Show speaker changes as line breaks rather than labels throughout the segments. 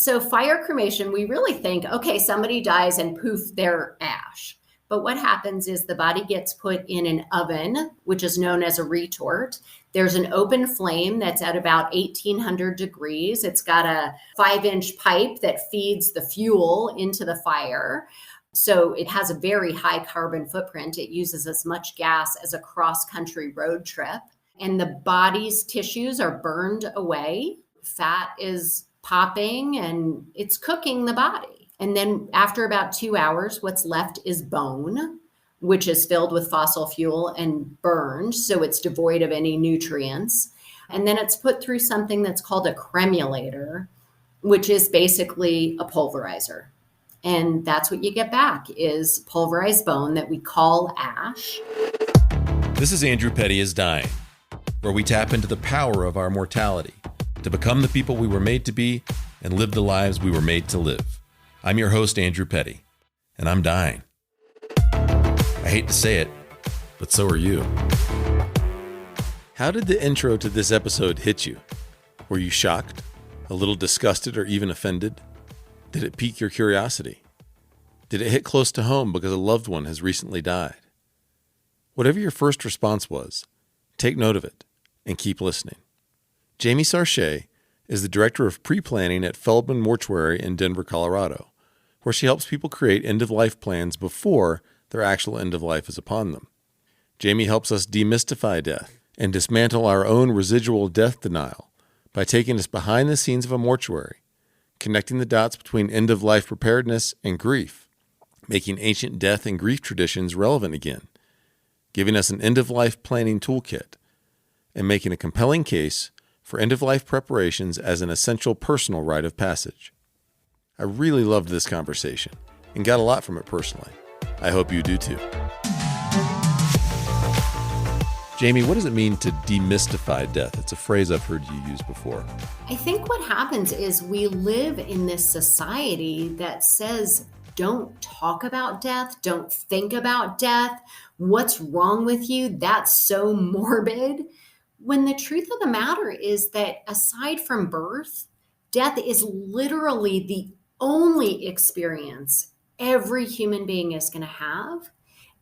So fire cremation, we really think, okay, somebody dies and poof, they're ash. But what happens is the body gets put in an oven, which is known as a retort. There's an open flame that's at about 1800 degrees. It's got a 5-inch pipe that feeds the fuel into the fire. So it has a very high carbon footprint. It uses as much gas as a cross-country road trip. And the body's tissues are burned away. Fat is popping and it's cooking the body. And then after about 2 hours, what's left is bone, which is filled with fossil fuel and burned. So it's devoid of any nutrients. And then it's put through something that's called a cremulator, which is basically a pulverizer. And that's what you get back is pulverized bone that we call ash.
This is Andrew Petty is Dying, where we tap into the power of our mortality to become the people we were made to be and live the lives we were made to live. I'm your host, Andrew Petty, and I'm dying. I hate to say it, but so are you. How did the intro to this episode hit you? Were you shocked, a little disgusted, or even offended? Did it pique your curiosity? Did it hit close to home because a loved one has recently died? Whatever your first response was, take note of it and keep listening. Jamie Sarche is the director of pre-planning at Feldman Mortuary in Denver, Colorado, where she helps people create end-of-life plans before their actual end of life is upon them. Jamie helps us demystify death and dismantle our own residual death denial by taking us behind the scenes of a mortuary, connecting the dots between end-of-life preparedness and grief, making ancient death and grief traditions relevant again, giving us an end-of-life planning toolkit, and making a compelling case for end-of-life preparations as an essential personal rite of passage. I really loved this conversation and got a lot from it personally. I hope you do too. Jamie, what does it mean to demystify death? It's a phrase I've heard you use before.
I think what happens is we live in this society that says, don't talk about death, don't think about death. What's wrong with you? That's so morbid. When the truth of the matter is that aside from birth, death is literally the only experience every human being is going to have.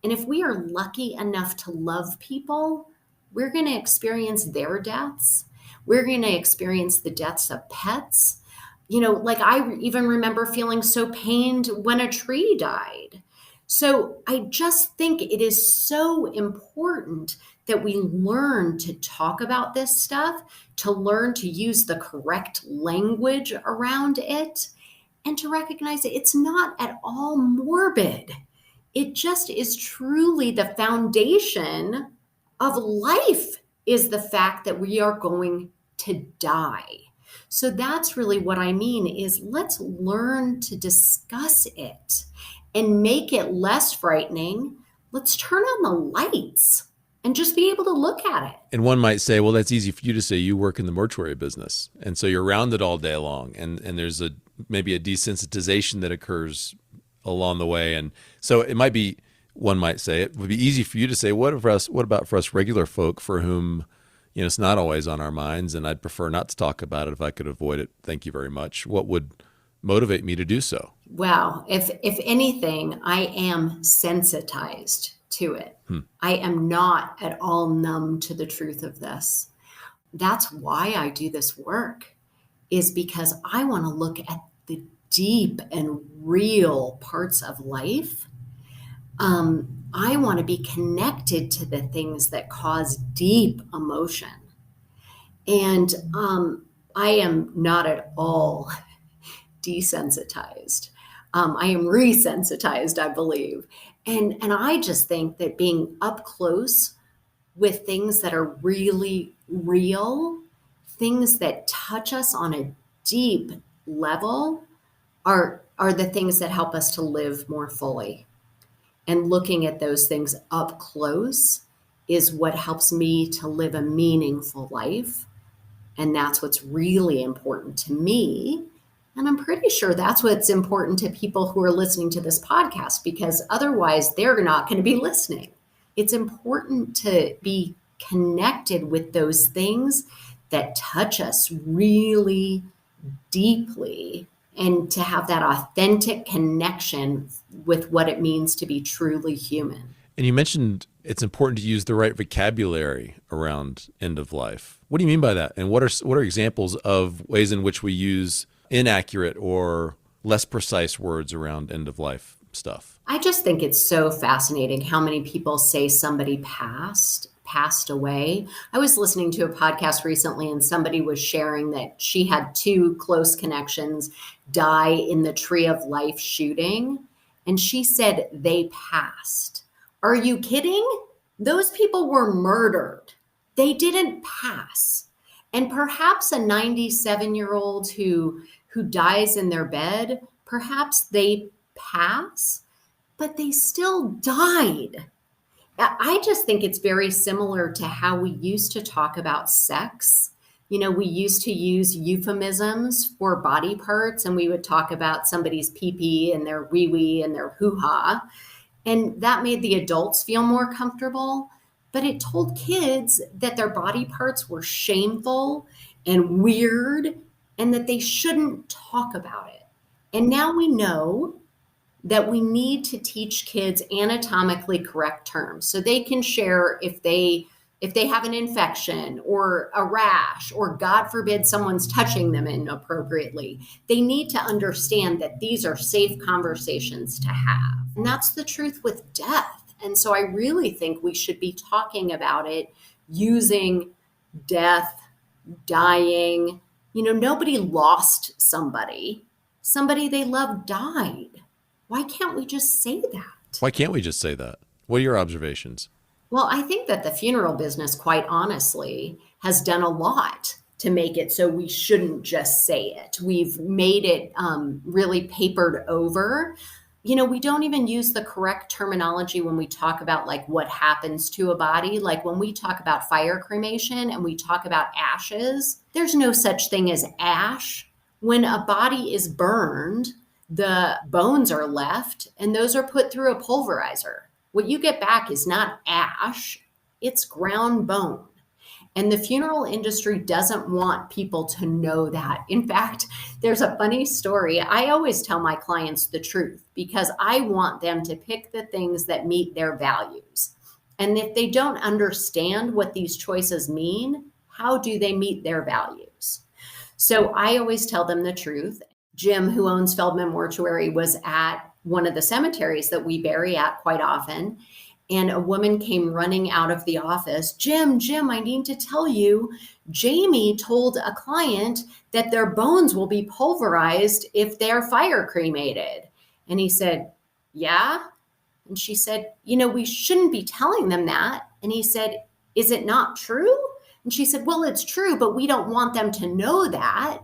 And if we are lucky enough to love people, we're going to experience their deaths. We're going to experience the deaths of pets. Like I even remember feeling so pained when a tree died. So I just think it is so important that we learn to talk about this stuff, to learn to use the correct language around it, and to recognize that it's not at all morbid. It just is truly the foundation of life is the fact that we are going to die. So that's really what I mean is let's learn to discuss it and make it less frightening. Let's turn on the lights and just be able to look at it.
And one might say, well, that's easy for you to say. You work in the mortuary business, and so you're around it all day long, and there's maybe a desensitization that occurs along the way. And so it might be, one might say, it would be easy for you to say, what about for us regular folk for whom, it's not always on our minds, and I'd prefer not to talk about it if I could avoid it. Thank you very much. What would motivate me to do so?
Well, if anything, I am sensitized to it. I am not at all numb to the truth of this. That's why I do this work, is because I want to look at the deep and real parts of life. I want to be connected to the things that cause deep emotion. And I am not at all desensitized. I am resensitized, I believe. And I just think that being up close with things that are really real, things that touch us on a deep level are the things that help us to live more fully. And looking at those things up close is what helps me to live a meaningful life. And that's what's really important to me. And I'm pretty sure that's what's important to people who are listening to this podcast, because otherwise they're not going to be listening. It's important to be connected with those things that touch us really deeply and to have that authentic connection with what it means to be truly human.
And you mentioned it's important to use the right vocabulary around end of life. What do you mean by that? And what are examples of ways in which we use inaccurate or less precise words around end of life stuff?
I just think it's so fascinating how many people say somebody passed away. I was listening to a podcast recently and somebody was sharing that she had two close connections die in the Tree of Life shooting. And she said they passed. Are you kidding? Those people were murdered. They didn't pass. And perhaps a 97-year-old who dies in their bed, perhaps they pass, but they still died. I just think it's very similar to how we used to talk about sex. We used to use euphemisms for body parts, and we would talk about somebody's pee-pee and their wee-wee and their hoo-ha. And that made the adults feel more comfortable, but it told kids that their body parts were shameful and weird and that they shouldn't talk about it. And now we know that we need to teach kids anatomically correct terms so they can share if they have an infection or a rash, or God forbid someone's touching them inappropriately. They need to understand that these are safe conversations to have. And that's the truth with death. And so I really think we should be talking about it using death, dying. Nobody lost somebody. Somebody they loved died. Why can't we just say that?
Why can't we just say that? What are your observations?
Well, I think that the funeral business, quite honestly, has done a lot to make it so we shouldn't just say it. We've made it really papered over. We don't even use the correct terminology when we talk about like what happens to a body. Like when we talk about fire cremation and we talk about ashes, there's no such thing as ash. When a body is burned, the bones are left and those are put through a pulverizer. What you get back is not ash, it's ground bone. And the funeral industry doesn't want people to know that. In fact, there's a funny story. I always tell my clients the truth because I want them to pick the things that meet their values. And if they don't understand what these choices mean, how do they meet their values? So I always tell them the truth. Jim, who owns Feldman Mortuary, was at one of the cemeteries that we bury at quite often. And a woman came running out of the office. Jim, I need to tell you, Jamie told a client that their bones will be pulverized if they're fire cremated. And he said, yeah. And she said, we shouldn't be telling them that. And he said, is it not true? And she said, well, it's true, but we don't want them to know that.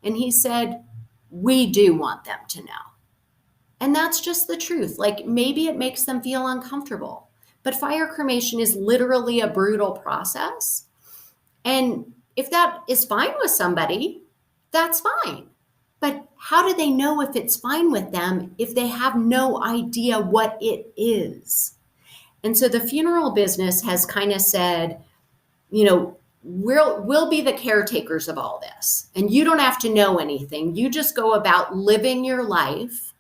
And he said, we do want them to know. And that's just the truth. Like maybe it makes them feel uncomfortable, but fire cremation is literally a brutal process. And if that is fine with somebody, that's fine. But how do they know if it's fine with them if they have no idea what it is? And so the funeral business has kind of said, we'll be the caretakers of all this. And you don't have to know anything. You just go about living your life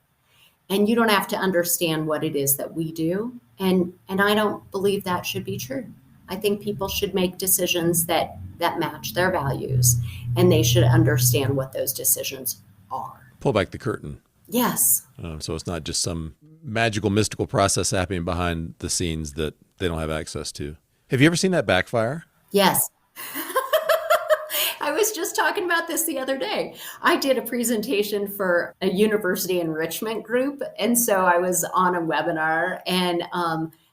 and you don't have to understand what it is that we do. And I don't believe that should be true. I think people should make decisions that match their values and they should understand what those decisions are.
Pull back the curtain.
Yes.
So it's not just some magical, mystical process happening behind the scenes that they don't have access to. Have you ever seen that backfire?
Yes. I was just talking about this the other day. I did a presentation for a university enrichment group. And so I was on a webinar and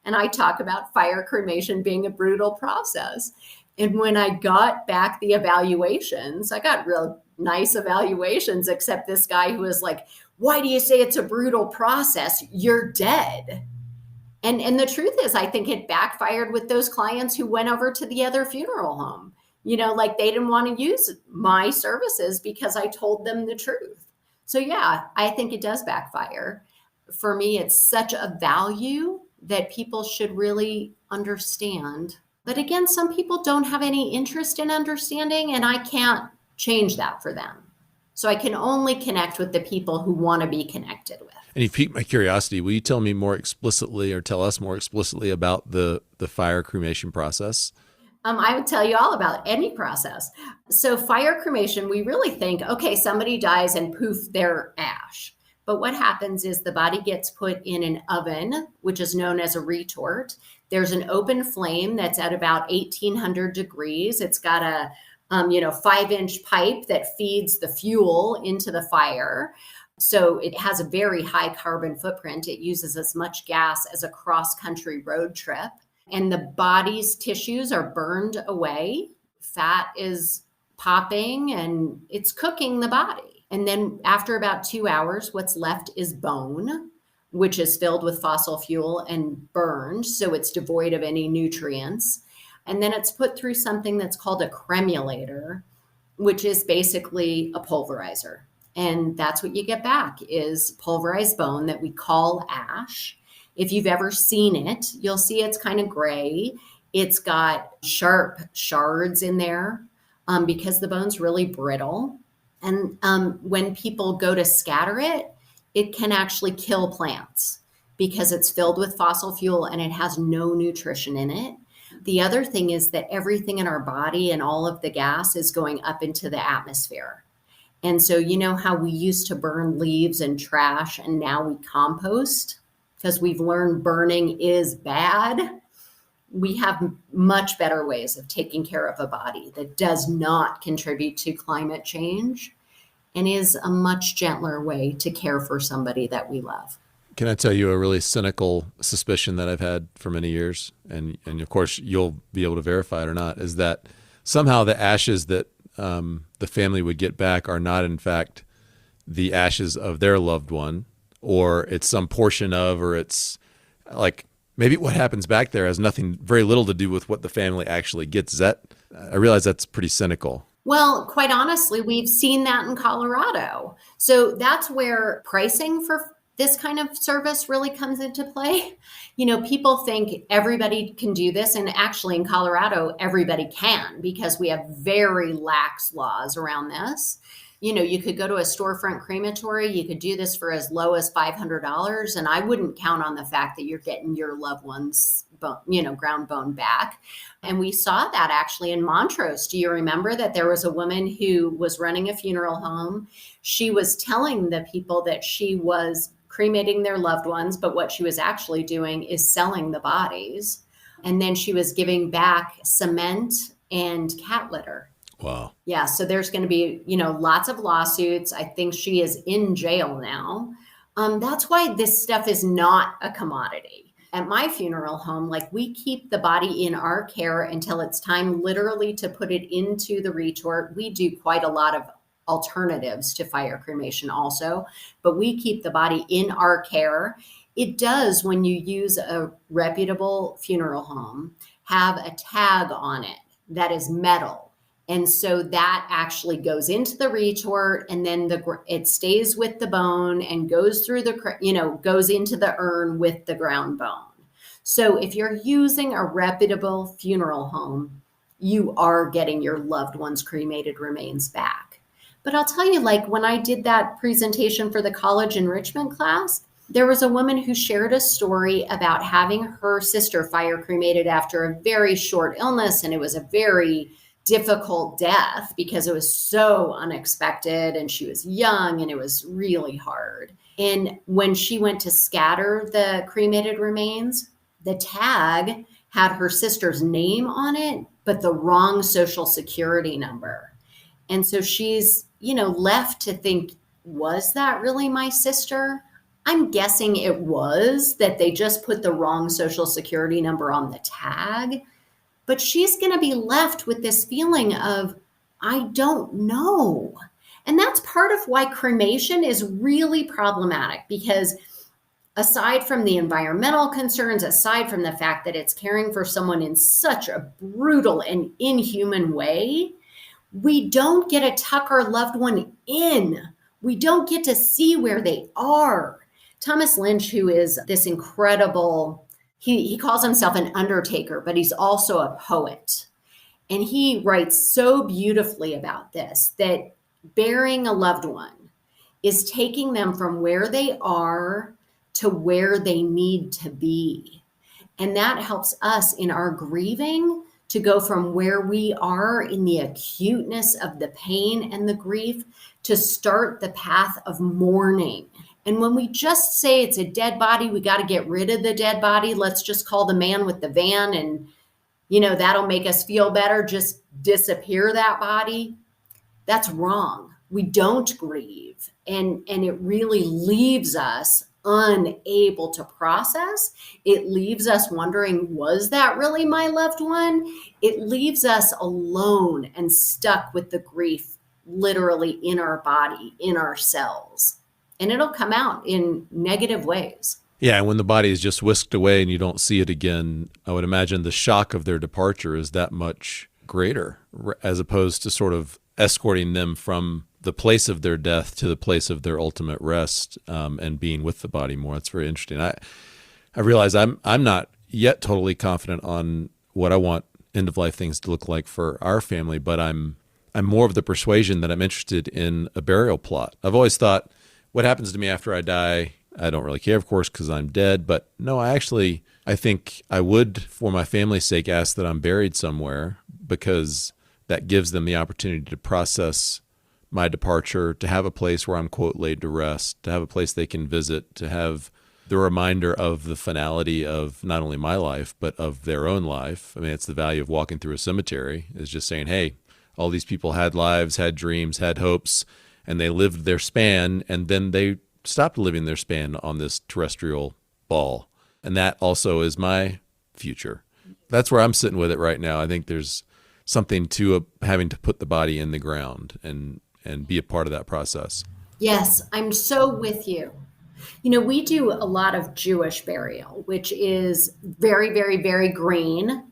I talk about fire cremation being a brutal process. And when I got back the evaluations, I got real nice evaluations, except this guy who was like, why do you say it's a brutal process? You're dead. And the truth is, I think it backfired with those clients who went over to the other funeral home. Like they didn't want to use my services because I told them the truth. So yeah, I think it does backfire. For me, it's such a value that people should really understand. But again, some people don't have any interest in understanding, and I can't change that for them. So I can only connect with the people who want to be connected with.
And you piqued my curiosity. Will you tell me more explicitly, or tell us more explicitly about the fire cremation process?
I would tell you all about any process. So fire cremation, we really think, okay, somebody dies and poof, they're ash. But what happens is the body gets put in an oven, which is known as a retort. There's an open flame that's at about 1800 degrees. It's got a 5-inch pipe that feeds the fuel into the fire. So it has a very high carbon footprint. It uses as much gas as a cross-country road trip. And the body's tissues are burned away. Fat is popping and it's cooking the body. And then after about 2 hours, what's left is bone, which is filled with fossil fuel and burned. So it's devoid of any nutrients. And then it's put through something that's called a cremulator, which is basically a pulverizer. And that's what you get back is pulverized bone that we call ash. If you've ever seen it, you'll see it's kind of gray. It's got sharp shards in there because the bone's really brittle. And when people go to scatter it, it can actually kill plants because it's filled with fossil fuel and it has no nutrition in it. The other thing is that everything in our body and all of the gas is going up into the atmosphere. And so you know how we used to burn leaves and trash and now we compost? Because we've learned burning is bad. We have much better ways of taking care of a body that does not contribute to climate change and is a much gentler way to care for somebody that we love.
Can I tell you a really cynical suspicion that I've had for many years, and of course you'll be able to verify it or not, is that somehow the ashes that the family would get back are not in fact the ashes of their loved one, or it's some portion of, or it's like maybe what happens back there has very little to do with what the family actually gets. I realize that's pretty cynical.
Well, quite honestly, we've seen that in Colorado. So that's where pricing for this kind of service really comes into play. People think everybody can do this. And actually in Colorado, everybody can because we have very lax laws around this. You could go to a storefront crematory. You could do this for as low as $500. And I wouldn't count on the fact that you're getting your loved one's ground bone back. And we saw that actually in Montrose. Do you remember that there was a woman who was running a funeral home? She was telling the people that she was cremating their loved ones, but what she was actually doing is selling the bodies. And then she was giving back cement and cat litter.
Wow.
Yeah. So there's going to be, lots of lawsuits. I think she is in jail now. That's why this stuff is not a commodity. At my funeral home, we keep the body in our care until it's time literally to put it into the retort. We do quite a lot of alternatives to fire cremation also, but we keep the body in our care. It does, when you use a reputable funeral home, have a tag on it that is metal. And so that actually goes into the retort, and then it stays with the bone and goes through goes into the urn with the ground bone. So if you're using a reputable funeral home, you are getting your loved one's cremated remains back. But I'll tell you, when I did that presentation for the college enrichment class, there was a woman who shared a story about having her sister fire cremated after a very short illness. And it was a very difficult death because it was so unexpected and she was young and it was really hard. And when she went to scatter the cremated remains, the tag had her sister's name on it, but the wrong social security number. And so she's, left to think, was that really my sister? I'm guessing it was, that they just put the wrong social security number on the tag. But she's going to be left with this feeling of, I don't know. And that's part of why cremation is really problematic, because aside from the environmental concerns, aside from the fact that it's caring for someone in such a brutal and inhuman way, we don't get to tuck our loved one in. We don't get to see where they are. Thomas Lynch, who is this incredible, he calls himself an undertaker, but he's also a poet. And he writes so beautifully about this, that burying a loved one is taking them from where they are to where they need to be. And that helps us in our grieving to go from where we are in the acuteness of the pain and the grief to start the path of mourning. And when we just say it's a dead body, we got to get rid of the dead body. Let's just call the man with the van and, that'll make us feel better. Just disappear that body. That's wrong. We don't grieve. And it really leaves us unable to process. It leaves us wondering, was that really my loved one? It leaves us alone and stuck with the grief literally in our body, in our cells. And it'll come out in negative ways.
Yeah, and when the body is just whisked away and you don't see it again, I would imagine the shock of their departure is that much greater, as opposed to sort of escorting them from the place of their death to the place of their ultimate rest, and being with the body more. That's very interesting. I realize I'm not yet totally confident on what I want end of life things to look like for our family, but I'm more of the persuasion that I'm interested in a burial plot. I've always thought, what happens to me after I die? I don't really care, of course, because I'm dead. But no, I think I would, for my family's sake, ask that I'm buried somewhere, because that gives them the opportunity to process my departure, to have a place where I'm, quote, laid to rest, to have a place they can visit, to have the reminder of the finality of not only my life, but of their own life. I mean, it's the value of walking through a cemetery, is just saying, hey, all these people had lives, had dreams, had hopes, and they lived their span, and then they stopped living their span on this terrestrial ball. And that also is my future. That's where I'm sitting with it right now. I think there's something to having to put the body in the ground and be a part of that process.
Yes, I'm so with you. We do a lot of Jewish burial, which is very, very, very green.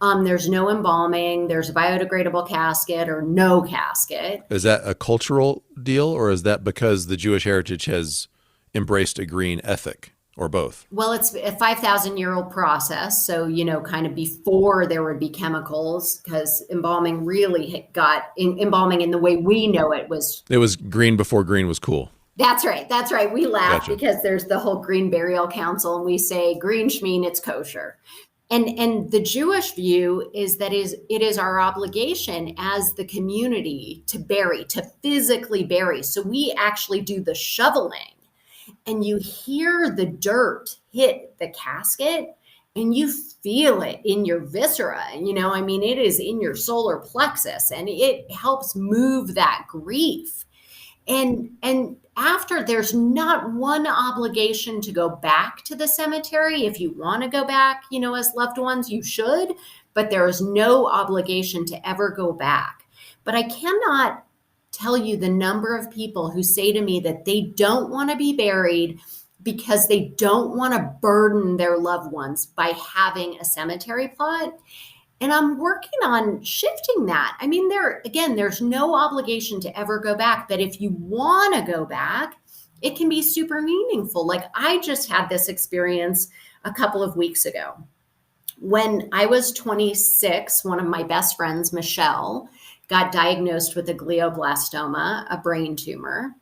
There's no embalming. There's a biodegradable casket or no casket.
Is that a cultural deal, or is that because the Jewish heritage has embraced a green ethic, or both?
Well, it's a 5,000-year-old process. So, kind of before there would be chemicals, because embalming really embalming in the way we know it was.
It was green before green was cool.
That's right. That's right. We laugh
Gotcha.
because there's the whole Green Burial Council, and we say green shmeen, it's kosher. And the Jewish view is that it is our obligation as the community to bury, to physically bury. So we actually do the shoveling, and you hear the dirt hit the casket and you feel it in your viscera. It is in your solar plexus, and it helps move that grief. And after, there's not one obligation to go back to the cemetery. If you want to go back, as loved ones, you should, but there is no obligation to ever go back. But I cannot tell you the number of people who say to me that they don't want to be buried because they don't want to burden their loved ones by having a cemetery plot. And I'm working on shifting that. There's no obligation to ever go back. But if you want to go back, it can be super meaningful. Like, I just had this experience a couple of weeks ago. When I was 26, one of my best friends, Michelle, got diagnosed with a glioblastoma, a brain tumor,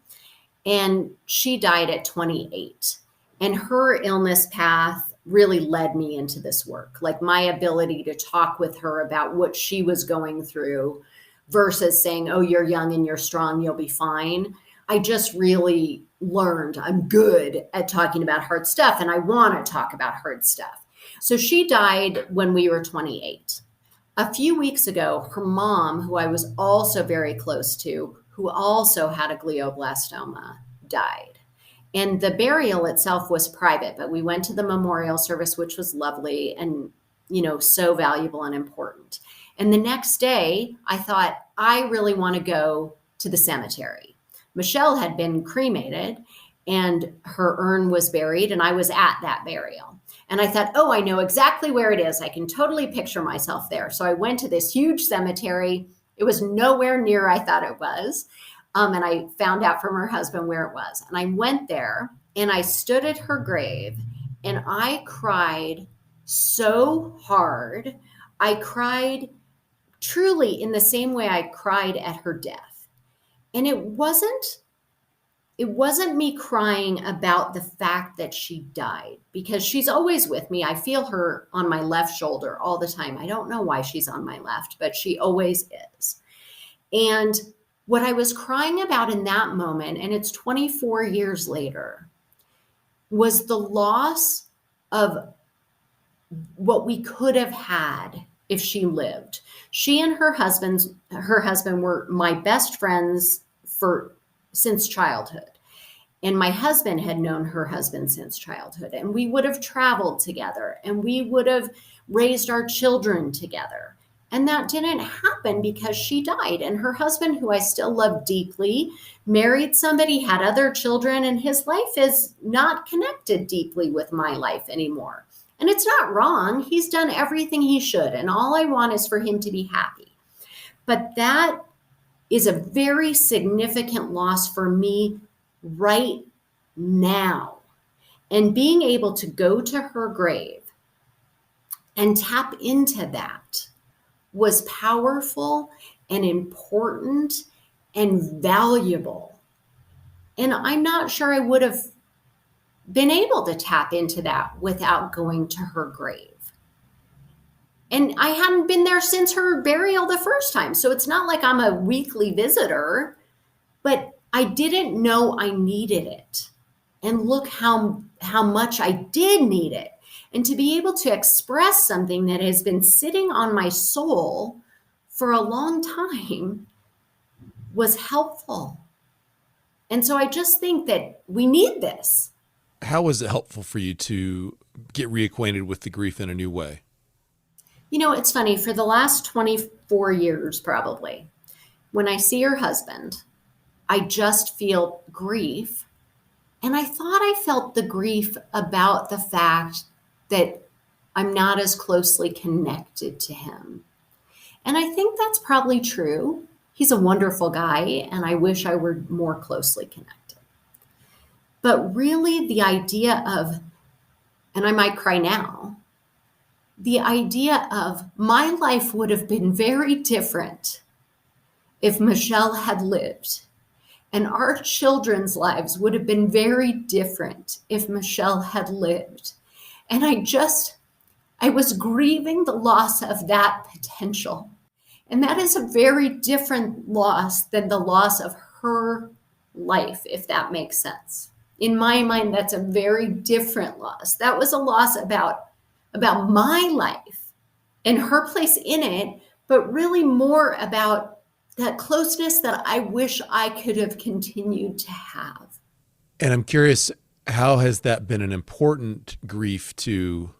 and she died at 28. And her illness path really led me into this work. Like, my ability to talk with her about what she was going through versus saying, oh, you're young and you're strong, you'll be fine. I just really learned I'm good at talking about hard stuff, and I want to talk about hard stuff. So she died when we were 28. A few weeks ago, her mom, who I was also very close to, who also had a glioblastoma, died. And the burial itself was private, but we went to the memorial service, which was lovely and, so valuable and important. And the next day, I thought, I really want to go to the cemetery. Michelle had been cremated and her urn was buried, and I was at that burial. And I thought, oh, I know exactly where it is. I can totally picture myself there. So I went to this huge cemetery. It was nowhere near I thought it was. And I found out from her husband where it was. And I went there and I stood at her grave and I cried so hard. I cried truly in the same way I cried at her death. And it wasn't me crying about the fact that she died, because she's always with me. I feel her on my left shoulder all the time. I don't know why she's on my left, but she always is. And what I was crying about in that moment, and it's 24 years later, was the loss of what we could have had if she lived. She and her husband were my best friends since childhood. And my husband had known her husband since childhood, and we would have traveled together, and we would have raised our children together. And that didn't happen because she died. And her husband, who I still love deeply, married somebody, had other children, and his life is not connected deeply with my life anymore. And it's not wrong. He's done everything he should. And all I want is for him to be happy. But that is a very significant loss for me right now. And being able to go to her grave and tap into that was powerful and important and valuable. And I'm not sure I would have been able to tap into that without going to her grave. And I hadn't been there since her burial the first time. So it's not like I'm a weekly visitor, but I didn't know I needed it. And look how much I did need it. And to be able to express something that has been sitting on my soul for a long time was helpful. And so I just think that we need this.
How was it helpful for you to get reacquainted with the grief in a new way?
It's funny, for the last 24 years, probably, when I see her husband, I just feel grief. And I thought I felt the grief about the fact that I'm not as closely connected to him. And I think that's probably true. He's a wonderful guy, and I wish I were more closely connected. But really, the idea of, and I might cry now, the idea of my life would have been very different if Michelle had lived. And our children's lives would have been very different if Michelle had lived. And I was grieving the loss of that potential. And that is a very different loss than the loss of her life, if that makes sense. In my mind, that's a very different loss. That was a loss about my life and her place in it, but really more about that closeness that I wish I could have continued to have.
And I'm curious, how has that been an important grief to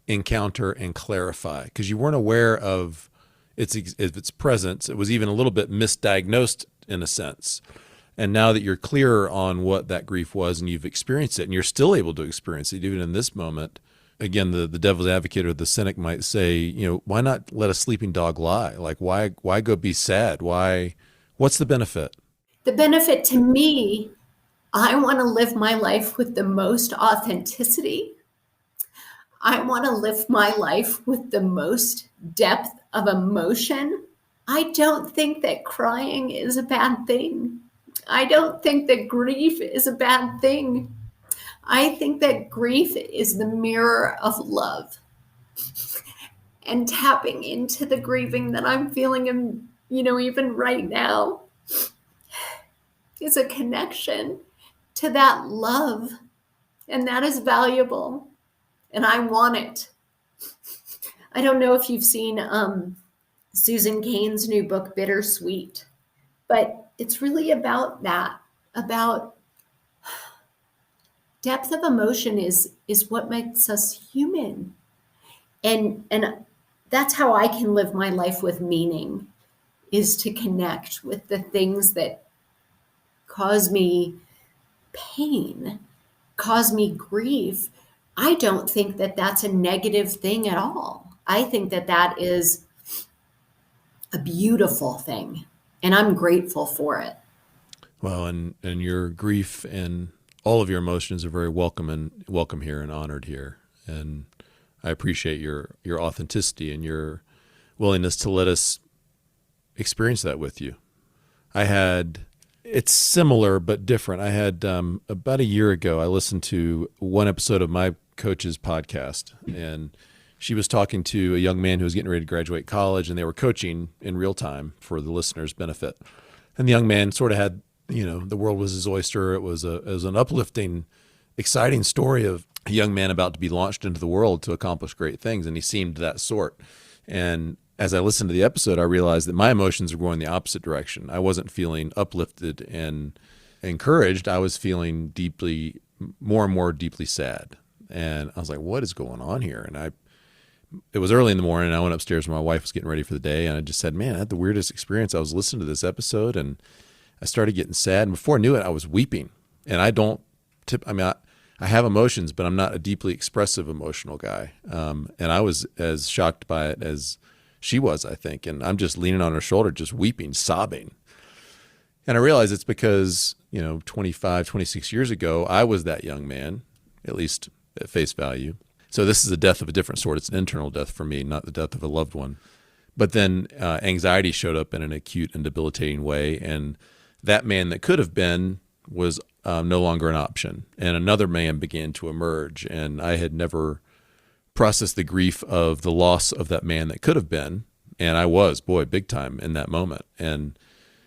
encounter and clarify? Because you weren't aware of its presence. It was even a little bit misdiagnosed in a sense. And now that you're clearer on what that grief was and you've experienced it, and you're still able to experience it even in this moment, again, the devil's advocate or the cynic might say, why not let a sleeping dog lie? Like, why go be sad? What's the benefit?
The benefit to me, I want to live my life with the most authenticity. I want to live my life with the most depth of emotion. I don't think that crying is a bad thing. I don't think that grief is a bad thing. I think that grief is the mirror of love. And tapping into the grieving that I'm feeling, even right now, is a connection to that love. And that is valuable. And I want it. I don't know if you've seen Susan Cain's new book, Bittersweet, but it's really about that, about depth of emotion is what makes us human. And that's how I can live my life with meaning, is to connect with the things that cause me pain, cause me grief. I don't think that that's a negative thing at all. I think that that is a beautiful thing, and I'm grateful for it.
Well, and your grief and all of your emotions are very welcome here and honored here. And I appreciate your authenticity and your willingness to let us experience that with you. I had It's similar but different. I had about a year ago, I listened to one episode of my coach's podcast, and she was talking to a young man who was getting ready to graduate college, and they were coaching in real time for the listener's benefit. And the young man sort of had, the world was his oyster. It was an uplifting, exciting story of a young man about to be launched into the world to accomplish great things, and he seemed that sort. And as I listened to the episode, I realized that my emotions were going the opposite direction. I wasn't feeling uplifted and encouraged. I was feeling more and more deeply sad. And I was like, what is going on here? And it was early in the morning, and I went upstairs when my wife was getting ready for the day, and I just said, man, I had the weirdest experience. I was listening to this episode, and I started getting sad. And before I knew it, I was weeping. And I have emotions, but I'm not a deeply expressive emotional guy. And I was as shocked by it as she was, I think. And I'm just leaning on her shoulder, just weeping, sobbing. And I realized it's because, 25, 26 years ago, I was that young man, at least at face value. So this is a death of a different sort. It's an internal death for me, not the death of a loved one. But then anxiety showed up in an acute and debilitating way. And that man that could have been was no longer an option. And another man began to emerge. And I had never processed the grief of the loss of that man that could have been. And I was, big time in that moment. And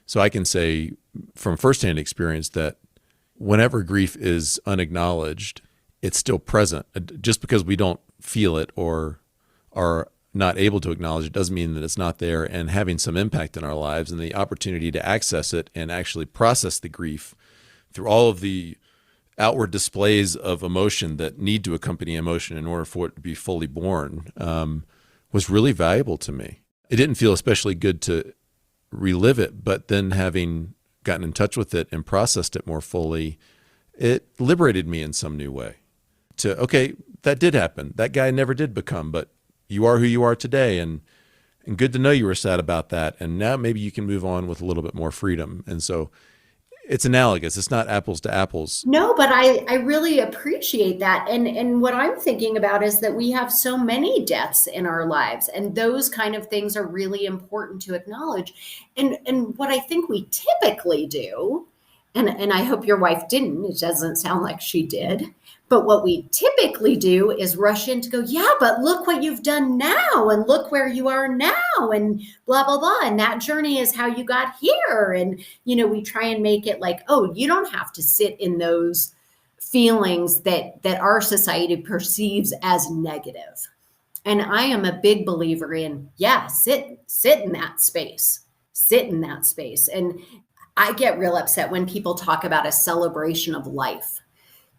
so I can say from firsthand experience that whenever grief is unacknowledged, it's still present. Just because we don't feel it or are not able to acknowledge it doesn't mean that it's not there and having some impact in our lives, and the opportunity to access it and actually process the grief through all of the outward displays of emotion that need to accompany emotion in order for it to be fully born was really valuable to me. It didn't feel especially good to relive it, but then having gotten in touch with it and processed it more fully, it liberated me in some new way. Okay, that did happen. That guy never did become, but you are who you are today, and good to know you were sad about that. And now maybe you can move on with a little bit more freedom. And so it's analogous. It's not apples to apples.
No, but I really appreciate that. And what I'm thinking about is that we have so many deaths in our lives, and those kind of things are really important to acknowledge. And what I think we typically do, and I hope your wife didn't, it doesn't sound like she did, but what we typically do is rush in to go, yeah, but look what you've done now, and look where you are now, and blah, blah, blah. And that journey is how you got here. And, we try and make it like, oh, you don't have to sit in those feelings that our society perceives as negative. And I am a big believer in, sit in that space, sit in that space. And I get real upset when people talk about a celebration of life,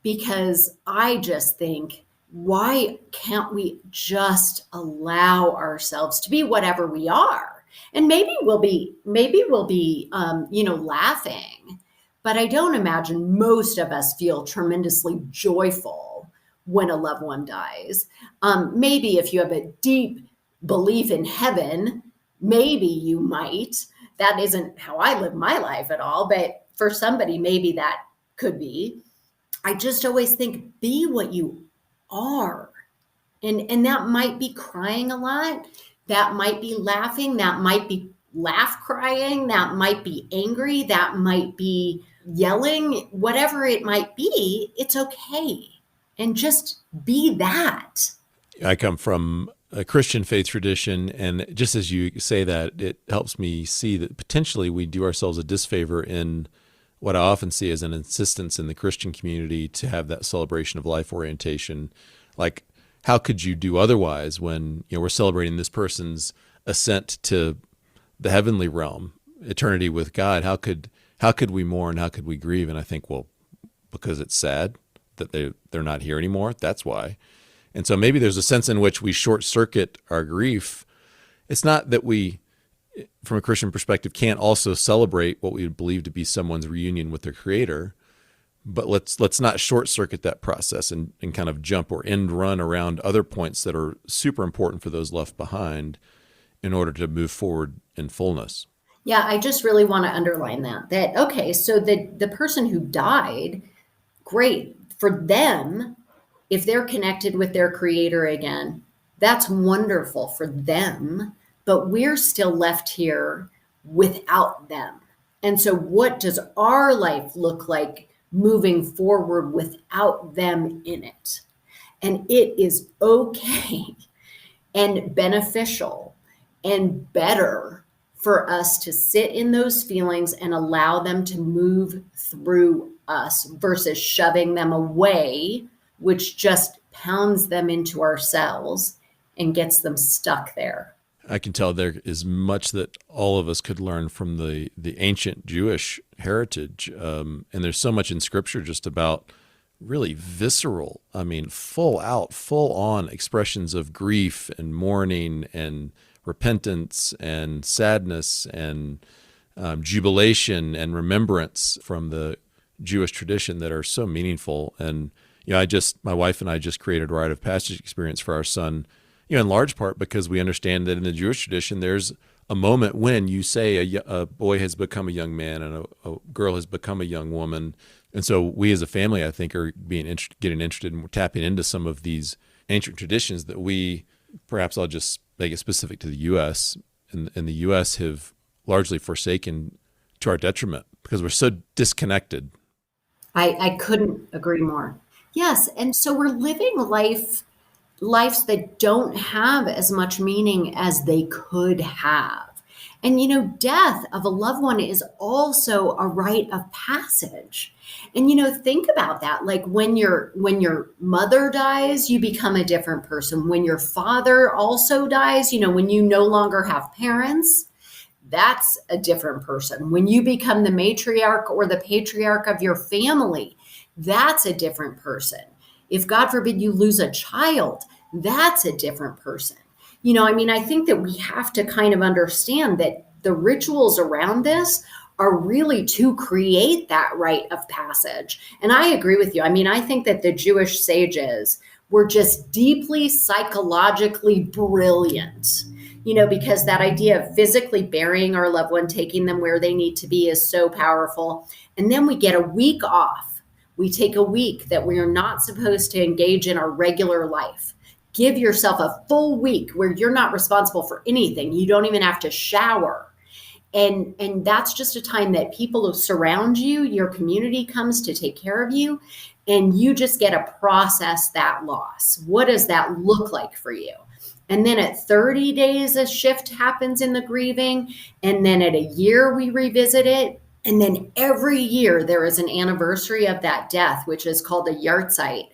because I just think, why can't we just allow ourselves to be whatever we are? And maybe we'll be, laughing, but I don't imagine most of us feel tremendously joyful when a loved one dies. Maybe if you have a deep belief in heaven, maybe you might. That isn't how I live my life at all, but for somebody, maybe that could be. I just always think, be what you are. And that might be crying a lot. That might be laughing. That might be laugh crying. That might be angry. That might be yelling. Whatever it might be, it's okay. And just be that.
I come from a Christian faith tradition, and just as you say that, it helps me see that potentially we do ourselves a disfavor in what I often see as an insistence in the Christian community to have that celebration of life orientation. Like, how could you do otherwise when we're celebrating this person's ascent to the heavenly realm, eternity with God? How could we mourn? How could we grieve? And I think, well, because it's sad that they're not here anymore. That's why. And so maybe there's a sense in which we short circuit our grief. It's not that we, from a Christian perspective, can't also celebrate what we would believe to be someone's reunion with their Creator, but let's not short circuit that process and kind of jump or end run around other points that are super important for those left behind in order to move forward in fullness.
Yeah, I just really want to underline that okay, so the person who died, great for them. If they're connected with their Creator again, that's wonderful for them. But we're still left here without them. And so what does our life look like moving forward without them in it? And it is okay and beneficial and better for us to sit in those feelings and allow them to move through us versus shoving them away, which just pounds them into our cells and gets them stuck there.
I can tell there is much that all of us could learn from the ancient Jewish heritage. And there's so much in Scripture just about really visceral, full on expressions of grief and mourning and repentance and sadness and jubilation and remembrance from the Jewish tradition that are so meaningful. And, my wife and I just created a rite of passage experience for our son, in large part because we understand that in the Jewish tradition, there's a moment when you say a boy has become a young man and a girl has become a young woman. And so we as a family, I think, are getting interested in tapping into some of these ancient traditions that we, perhaps I'll just make it specific to the U.S., and the U.S. have largely forsaken to our detriment because we're so disconnected.
I couldn't agree more. Yes, and so we're living lives that don't have as much meaning as they could have. And, death of a loved one is also a rite of passage. And, think about that. Like when your mother dies, you become a different person. When your father also dies, when you no longer have parents, that's a different person. When you become the matriarch or the patriarch of your family, that's a different person. If God forbid you lose a child, that's a different person. I think that we have to kind of understand that the rituals around this are really to create that rite of passage. And I agree with you. I think that the Jewish sages were just deeply psychologically brilliant, because that idea of physically burying our loved one, taking them where they need to be is so powerful. And then we get a week off. We take a week that we are not supposed to engage in our regular life. Give yourself a full week where you're not responsible for anything. You don't even have to shower. And that's just a time that people who surround you, your community comes to take care of you, and you just get to process that loss. What does that look like for you? And then at 30 days, a shift happens in the grieving. And then at a year, we revisit it. And then every year there is an anniversary of that death, which is called a yahrzeit.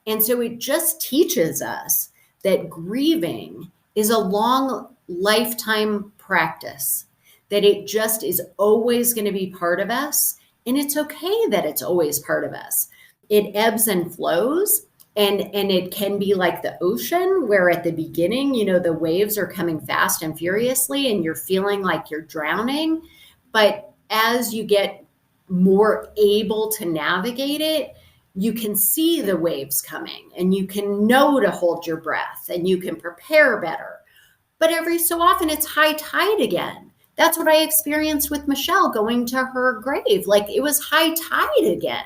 And so it just teaches us that grieving is a long lifetime practice, that it just is always going to be part of us. And it's okay that it's always part of us. It ebbs and flows. And it can be like the ocean where at the beginning, the waves are coming fast and furiously and you're feeling like you're drowning. But as you get more able to navigate it, you can see the waves coming and you can know to hold your breath and you can prepare better. But every so often it's high tide again. That's what I experienced with Michelle going to her grave. Like it was high tide again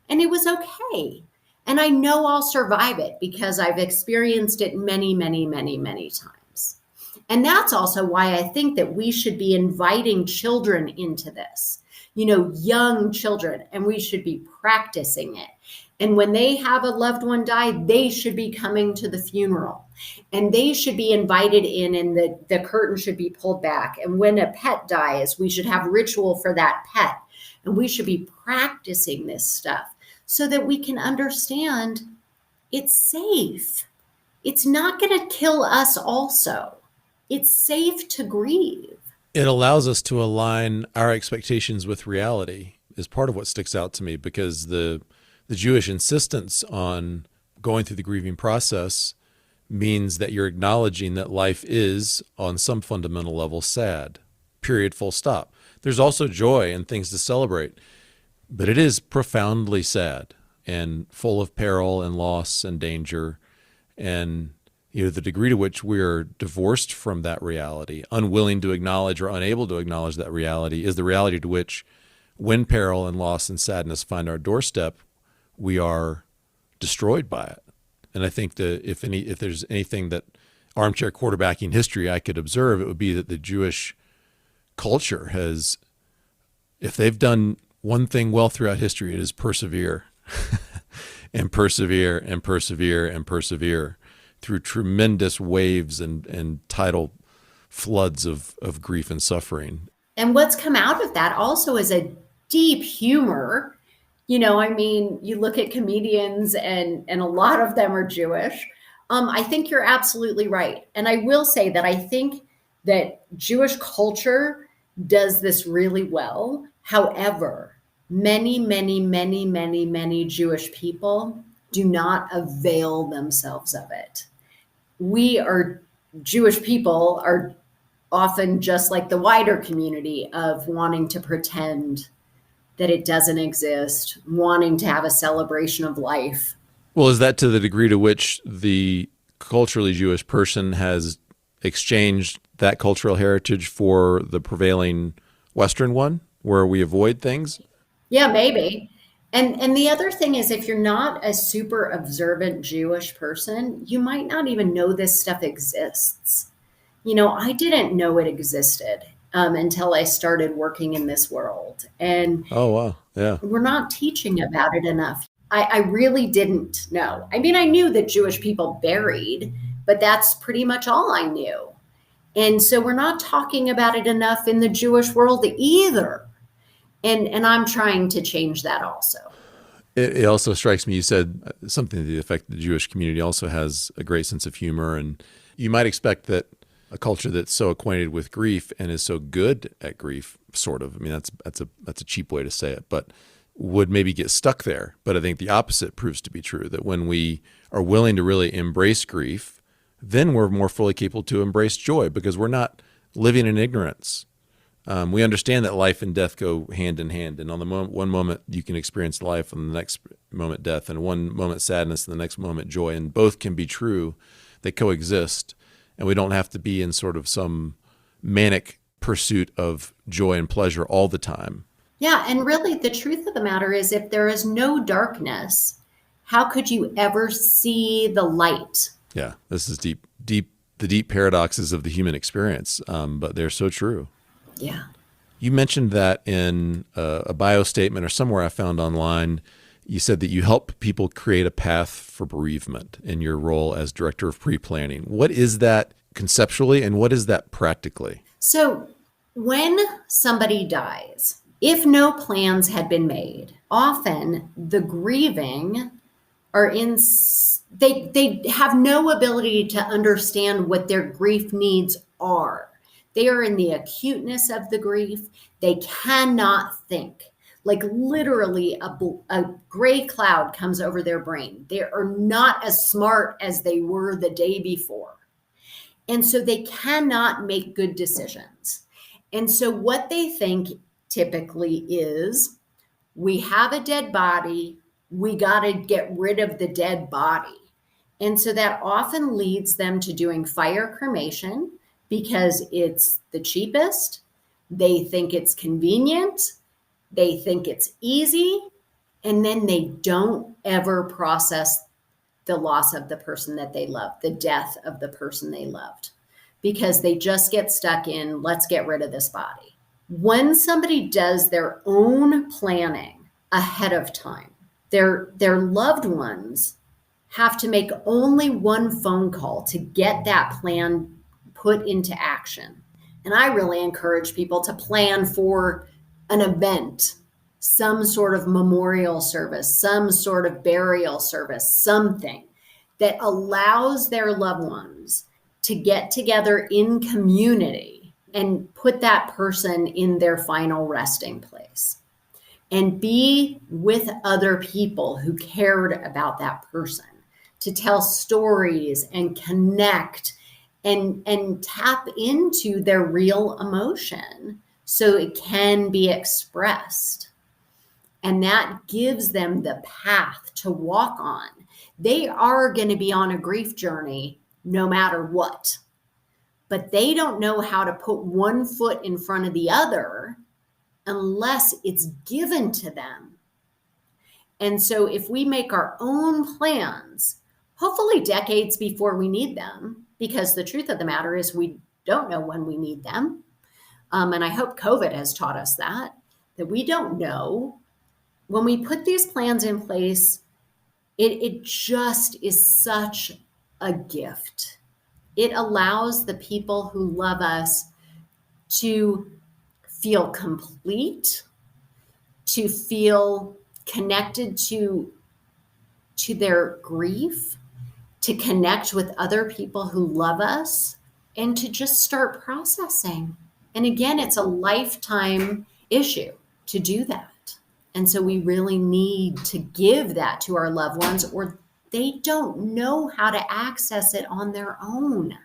and it was okay. And I know I'll survive it because I've experienced it many, many, many, many times. And that's also why I think that we should be inviting children into this, young children, and we should be practicing it. And when they have a loved one die, they should be coming to the funeral and they should be invited in and the curtain should be pulled back. And when a pet dies, we should have ritual for that pet. And we should be practicing this stuff so that we can understand it's safe. It's not going to kill us also. It's safe to grieve.
It allows us to align our expectations with reality is part of what sticks out to me, because the Jewish insistence on going through the grieving process means that you're acknowledging that life is, on some fundamental level, sad. Period, full stop. There's also joy and things to celebrate, but it is profoundly sad and full of peril and loss and danger. And the degree to which we're divorced from that reality, unwilling to acknowledge or unable to acknowledge that reality, is the reality to which, when peril and loss and sadness find our doorstep, we are destroyed by it. And I think that if there's anything that armchair quarterbacking history I could observe, it would be that the Jewish culture has If they've done one thing well throughout history, it is persevere and persevere and persevere and persevere through tremendous waves and tidal floods of grief and suffering.
And what's come out of that also is a deep humor. I mean, you look at comedians and a lot of them are Jewish. I think you're absolutely right. And I will say that I think that Jewish culture does this really well. However, many, many, many, many, many Jewish people do not avail themselves of it. Jewish people are often just like the wider community of wanting to pretend that it doesn't exist, wanting to have a celebration of life.
Well, is that to the degree to which the culturally Jewish person has exchanged that cultural heritage for the prevailing Western one, where we avoid things?
Yeah, maybe. And the other thing is, if you're not a super observant Jewish person, you might not even know this stuff exists. I didn't know it existed until I started working in this world. And
oh, wow. Yeah.
we're not teaching about it enough. I really didn't know. I mean, I knew that Jewish people buried, but that's pretty much all I knew. And so we're not talking about it enough in the Jewish world either. And I'm trying to change that also.
It also strikes me, you said something to the effect that the Jewish community also has a great sense of humor. And you might expect that a culture that's so acquainted with grief and is so good at grief, sort of, I mean, that's a cheap way to say it, but would maybe get stuck there. But I think the opposite proves to be true, that when we are willing to really embrace grief, then we're more fully capable to embrace joy, because we're not living in ignorance. We understand that life and death go hand in hand. And on the one moment you can experience life, and the next moment death, and one moment sadness, and the next moment joy. And both can be true. They coexist. And we don't have to be in sort of some manic pursuit of joy and pleasure all the time.
Yeah. And really, the truth of the matter is, if there is no darkness, how could you ever see the light?
Yeah, this is the deep paradoxes of the human experience, but they're so true.
Yeah.
You mentioned that in a bio statement or somewhere I found online. You said that you help people create a path for bereavement in your role as director of pre-planning. What is that conceptually, and what is that practically? So
when somebody dies, if no plans had been made, often the grieving they have no ability to understand what their grief needs are. They are in the acuteness of the grief. They cannot think. Like literally a gray cloud comes over their brain. They are not as smart as they were the day before. And so they cannot make good decisions. And so what they think typically is, we have a dead body, we got to get rid of the dead body. And so that often leads them to doing fire cremation because it's the cheapest. They think it's convenient. They think it's easy. And then they don't ever process the loss of the person that they love, the death of the person they loved, because they just get stuck in, let's get rid of this body. When somebody does their own planning ahead of time, their loved ones have to make only one phone call to get that plan put into action. And I really encourage people to plan for an event, some sort of memorial service, some sort of burial service, something that allows their loved ones to get together in community and put that person in their final resting place and be with other people who cared about that person, to tell stories and connect and tap into their real emotion so it can be expressed. And that gives them the path to walk on. They are going to be on a grief journey no matter what, but they don't know how to put one foot in front of the other unless it's given to them. And so if we make our own plans, hopefully decades before we need them, because the truth of the matter is we don't know when we need them. And I hope COVID has taught us that. that we don't know. When we put these plans in place, it just is such a gift. It allows the people who love us to feel complete, to feel connected to their grief, to connect with other people who love us, and to just start processing. And again, it's a lifetime issue to do that. And so we really need to give that to our loved ones, or they don't know how to access it on their own.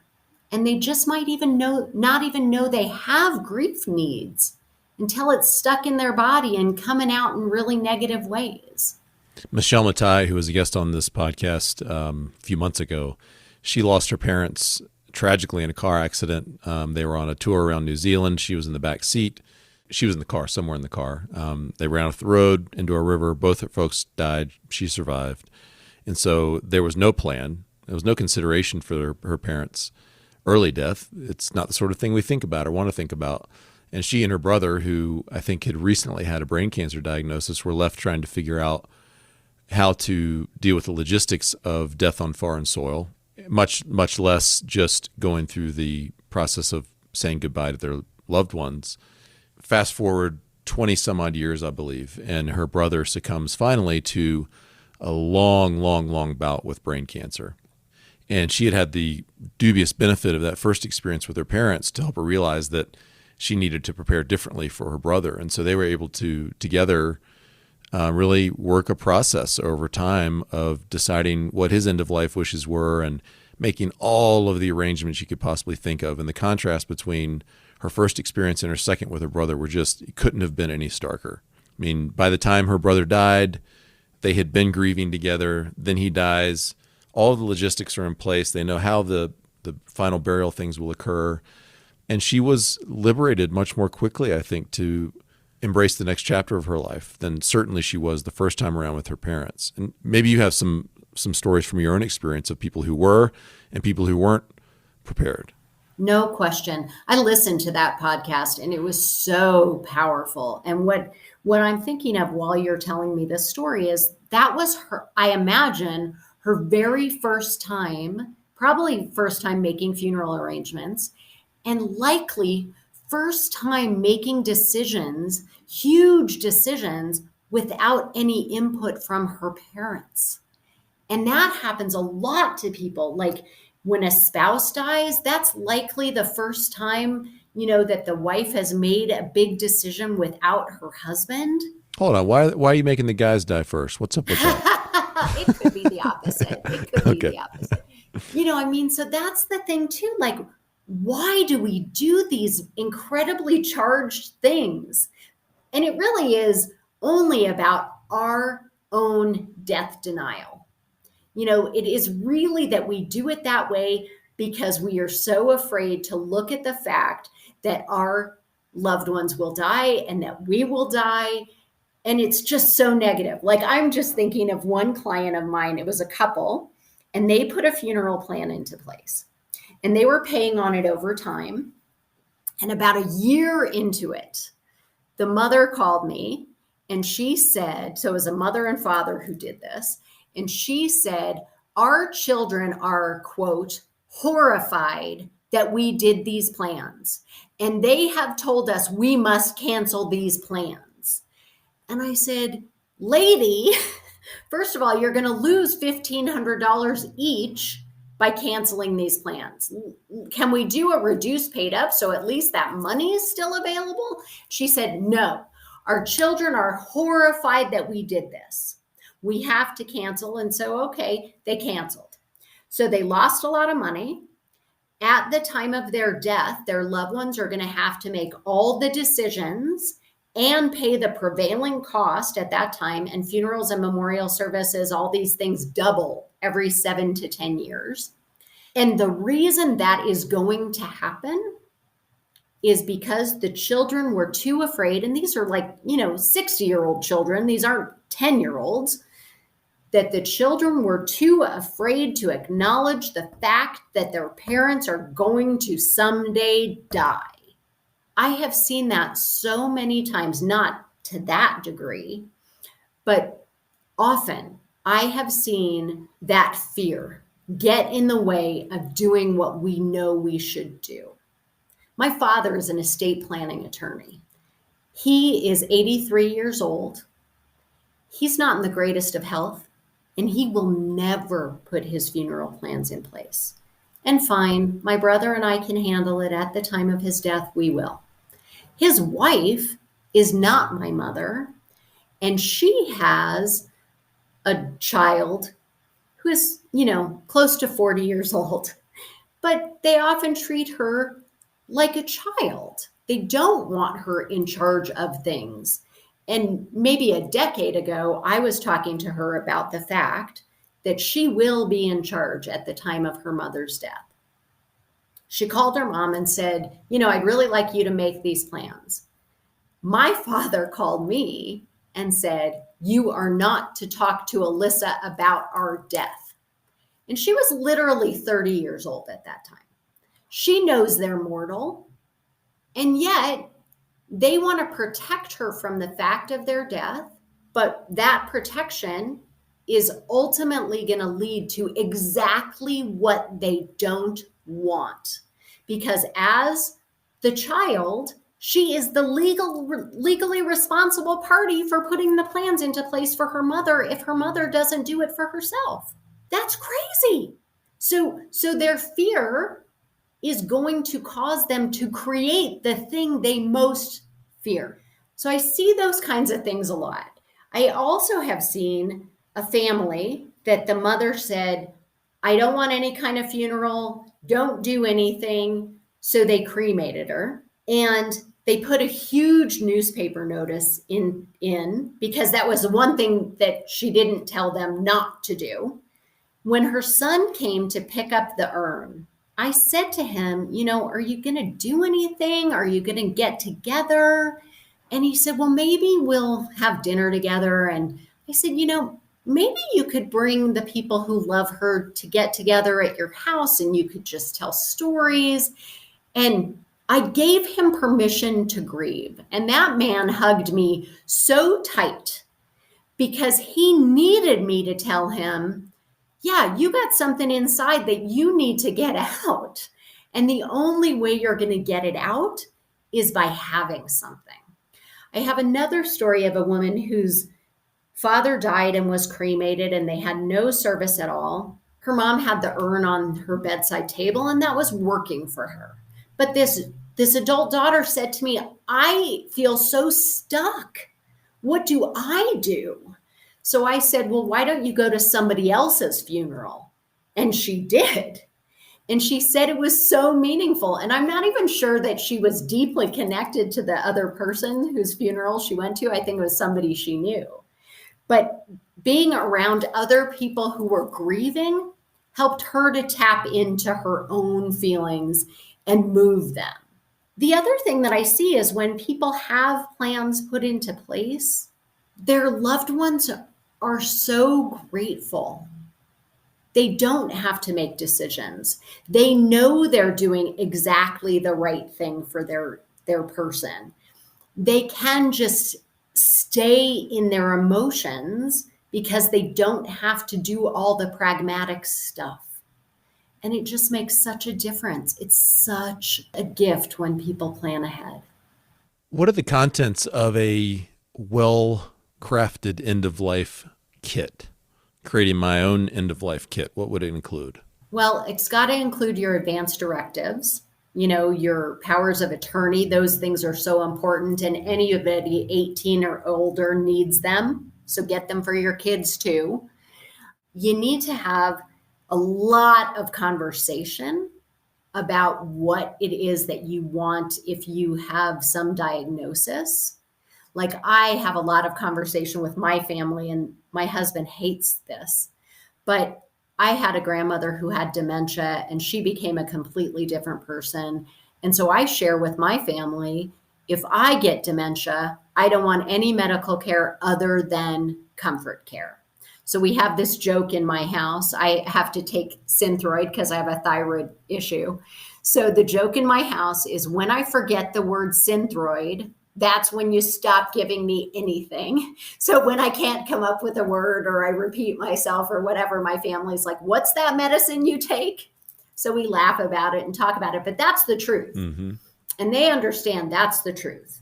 And they just might not even know they have grief needs until it's stuck in their body and coming out in really negative ways.
Michelle Matai, who was a guest on this podcast a few months ago, she lost her parents tragically in a car accident. They were on a tour around New Zealand. She was in the back seat. She was in the car, somewhere in the car. They ran off the road into a river. Both her folks died. She survived. And so there was no plan. There was no consideration for her parents' early death. It's not the sort of thing we think about or want to think about. And she and her brother, who I think had recently had a brain cancer diagnosis, were left trying to figure out how to deal with the logistics of death on foreign soil, much less just going through the process of saying goodbye to their loved ones. Fast forward 20 some odd years, I believe, and her brother succumbs finally to a long bout with brain cancer. And she had the dubious benefit of that first experience with her parents to help her realize that she needed to prepare differently for her brother. And so they were able to together really work a process over time of deciding what his end-of-life wishes were and making all of the arrangements you could possibly think of. And the contrast between her first experience and her second with her brother it couldn't have been any starker. I mean, by the time her brother died, they had been grieving together. Then he dies. All the logistics are in place. They know how the final burial things will occur. And she was liberated much more quickly, I think, to embrace the next chapter of her life than certainly she was the first time around with her parents. And maybe you have some stories from your own experience of people who were and people who weren't prepared.
No question. I listened to that podcast and it was so powerful. And what I'm thinking of while you're telling me this story is that was her, I imagine, her very first time, probably first time making funeral arrangements, and likely first time making decisions, huge decisions, without any input from her parents. And that happens a lot to people. Like when a spouse dies, that's likely the first time, that the wife has made a big decision without her husband.
Hold on. Why are you making the guys die first? What's up with that?
It could be the opposite. The opposite. So that's the thing too. Like, why do we do these incredibly charged things? And it really is only about our own death denial. It is really that we do it that way because we are so afraid to look at the fact that our loved ones will die and that we will die. And it's just so negative. Like, I'm just thinking of one client of mine. It was a couple, and they put a funeral plan into place. And they were paying on it over time. And about a year into it, the mother called me and she said, so it was a mother and father who did this. And she said, our children are, quote, horrified that we did these plans. And they have told us we must cancel these plans. And I said, lady, first of all, you're going to lose $1,500 each by canceling these plans. Can we do a reduced paid up so at least that money is still available? She said, no, our children are horrified that we did this. We have to cancel. And so, okay, they canceled. So they lost a lot of money. At the time of their death, their loved ones are going to have to make all the decisions and pay the prevailing cost at that time. And funerals and memorial services, all these things double every 7 to 10 years. And the reason that is going to happen is because the children were too afraid. And these are like, 60-year-old children. These aren't 10-year-olds. That the children were too afraid to acknowledge the fact that their parents are going to someday die. I have seen that so many times, not to that degree, but often I have seen that fear get in the way of doing what we know we should do. My father is an estate planning attorney. He is 83 years old. He's not in the greatest of health, and he will never put his funeral plans in place. And fine, my brother and I can handle it. At the time of his death, we will. His wife is not my mother, and she has a child who is, close to 40 years old. But they often treat her like a child. They don't want her in charge of things. And maybe a decade ago, I was talking to her about the fact that she will be in charge at the time of her mother's death. She called her mom and said, I'd really like you to make these plans. My father called me and said, you are not to talk to Alyssa about our death. And she was literally 30 years old at that time. She knows they're mortal, and yet they want to protect her from the fact of their death, but that protection is ultimately going to lead to exactly what they don't want. Because as the child, she is the legally responsible party for putting the plans into place for her mother if her mother doesn't do it for herself. That's crazy. So their fear is going to cause them to create the thing they most fear. So I see those kinds of things a lot. I also have seen a family that the mother said, I don't want any kind of funeral, don't do anything. So they cremated her, and they put a huge newspaper notice in because that was one thing that she didn't tell them not to do. When her son came to pick up the urn, I said to him, are you going to do anything? Are you going to get together? And he said, well, maybe we'll have dinner together. And I said, maybe you could bring the people who love her to get together at your house and you could just tell stories. And I gave him permission to grieve. And that man hugged me so tight because he needed me to tell him, yeah, you got something inside that you need to get out. And the only way you're going to get it out is by having something. I have another story of a woman whose father died and was cremated, and they had no service at all. Her mom had the urn on her bedside table, and that was working for her. But this adult daughter said to me, I feel so stuck. What do I do? So I said, well, why don't you go to somebody else's funeral? And she did. And she said it was so meaningful. And I'm not even sure that she was deeply connected to the other person whose funeral she went to. I think it was somebody she knew. But being around other people who were grieving helped her to tap into her own feelings and move them. The other thing that I see is when people have plans put into place, their loved ones are so grateful. They don't have to make decisions. They know they're doing exactly the right thing for their person. They can just stay in their emotions because they don't have to do all the pragmatic stuff. And it just makes such a difference. It's such a gift when people plan ahead.
What are the contents of a well-crafted end-of-life kit? Creating my own end-of-life kit, what would it include?
Well, it's got to include your advance directives, your powers of attorney. Those things are so important, and anybody 18 or older needs them. So get them for your kids too. You need to have a lot of conversation about what it is that you want if you have some diagnosis. Like I have a lot of conversation with my family, and my husband hates this, but I had a grandmother who had dementia and she became a completely different person. And so I share with my family, if I get dementia, I don't want any medical care other than comfort care. So we have this joke in my house. I have to take Synthroid because I have a thyroid issue. So the joke in my house is when I forget the word Synthroid, that's when you stop giving me anything. So when I can't come up with a word or I repeat myself or whatever, my family's like, what's that medicine you take? So we laugh about it and talk about it, but that's the truth.
Mm-hmm.
And they understand that's the truth.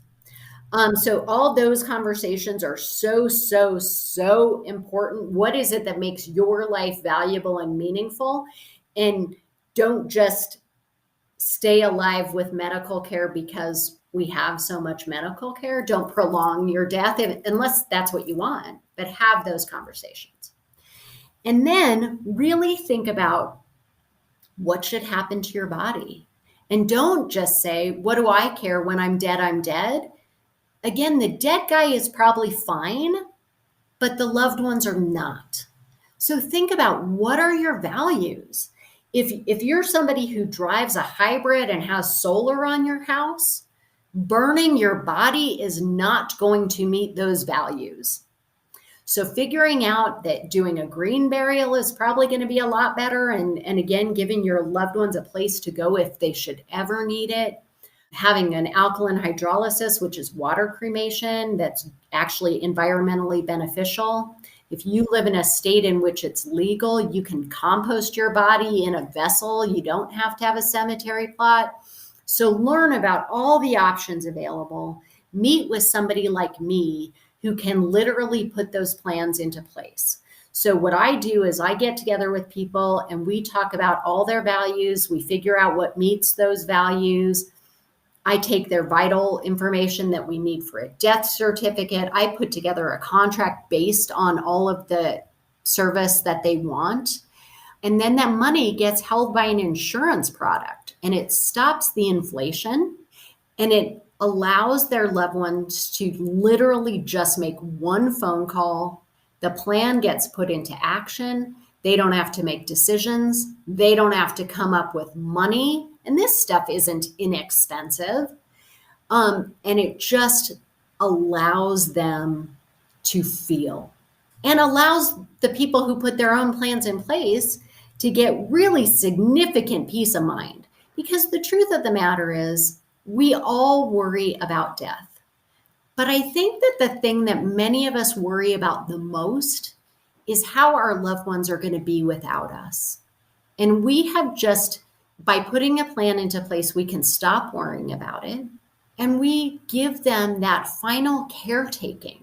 So all those conversations are so important. What is it that makes your life valuable and meaningful? And don't just stay alive with medical care because we have so much medical care. Don't prolong your death unless that's what you want, but have those conversations. And then really think about what should happen to your body. And don't just say, what do I care? When I'm dead, I'm dead. Again, the dead guy is probably fine, but the loved ones are not. So think about, what are your values? If you're somebody who drives a hybrid and has solar on your house, burning your body is not going to meet those values. So figuring out that doing a green burial is probably going to be a lot better. And again, giving your loved ones a place to go if they should ever need it. Having an alkaline hydrolysis, which is water cremation, that's actually environmentally beneficial. If you live in a state in which it's legal, you can compost your body in a vessel. You don't have to have a cemetery plot. So learn about all the options available. Meet with somebody like me who can literally put those plans into place. So what I do is I get together with people and we talk about all their values. We figure out what meets those values. I take their vital information that we need for a death certificate. I put together a contract based on all of the service that they want. And then that money gets held by an insurance product, and it stops the inflation, and it allows their loved ones to literally just make one phone call. The plan gets put into action. They don't have to make decisions. They don't have to come up with money. And this stuff isn't inexpensive. And it just allows them to feel, and allows the people who put their own plans in place to get really significant peace of mind. Because the truth of the matter is, we all worry about death. But I think that the thing that many of us worry about the most is how our loved ones are going to be without us. And we have just, by putting a plan into place, we can stop worrying about it. And we give them that final caretaking.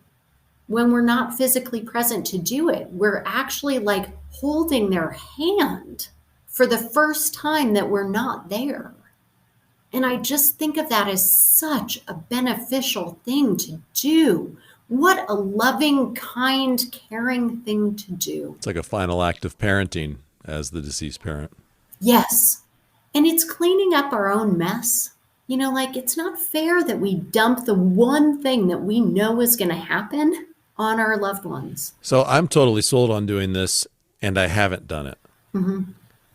When we're not physically present to do it, we're actually like holding their hand for the first time that we're not there. And I just think of that as such a beneficial thing to do. What a loving, kind, caring thing to do.
It's like a final act of parenting as the deceased parent.
Yes. And it's cleaning up our own mess. You know, like, it's not fair that we dump the one thing that we know is going to happen on our loved ones.
So I'm totally sold on doing this, and I haven't done it.
Mm-hmm.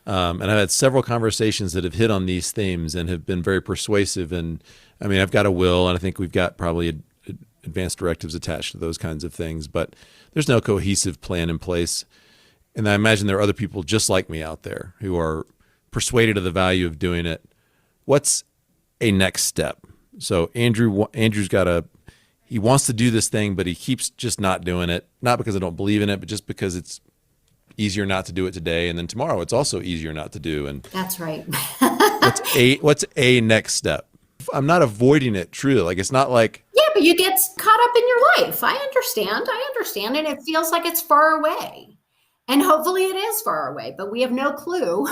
And I've had several conversations that have hit on these themes and have been very persuasive. And I mean, I've got a will, and I think we've got probably advanced directives attached to those kinds of things, but there's no cohesive plan in place. And I imagine there are other people just like me out there who are persuaded of the value of doing it. What's a next step? So Andrew's got he wants to do this thing, but he keeps just not doing it. Not because I don't believe in it, but just because it's easier not to do it today. And then tomorrow it's also easier not to do. And
that's right.
what's a next step? I'm not avoiding it, truly. Like, it's not like,
yeah, but you get caught up in your life. I understand. And it feels like it's far away. And hopefully it is far away, but we have no clue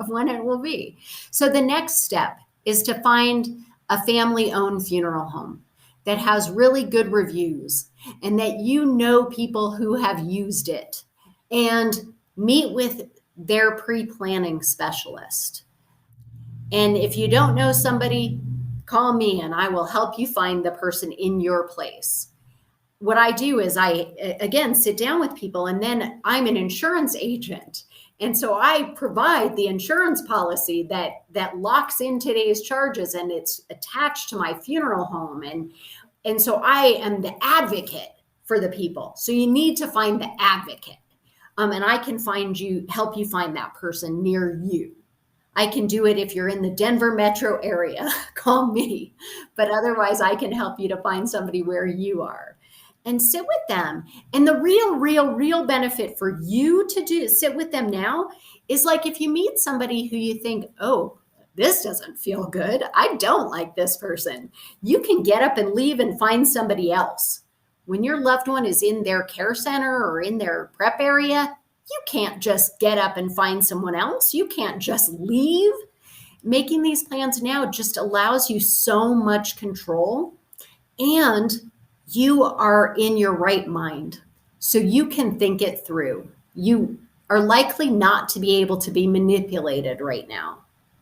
of when it will be. So the next step is to find a family-owned funeral home that has really good reviews and that you know people who have used it, and meet with their pre-planning specialist. And if you don't know somebody, call me and I will help you find the person in your place. What I do is I, again, sit down with people, and then I'm an insurance agent. And so I provide the insurance policy that locks in today's charges, and it's attached to my funeral home. And so I am the advocate for the people. So you need to find the advocate. And I can help you find that person near you. I can do it if you're in the Denver metro area, call me. But otherwise, I can help you to find somebody where you are and sit with them. And the real benefit for you to do sit with them now is like if you meet somebody who you think, oh, this doesn't feel good. I don't like this person. You can get up and leave and find somebody else. When your loved one is in their care center or in their prep area, you can't just get up and find someone else. You can't just leave. Making these plans now just allows you so much control, and you are in your right mind. So you can think it through. You are likely not to be able to be manipulated right now.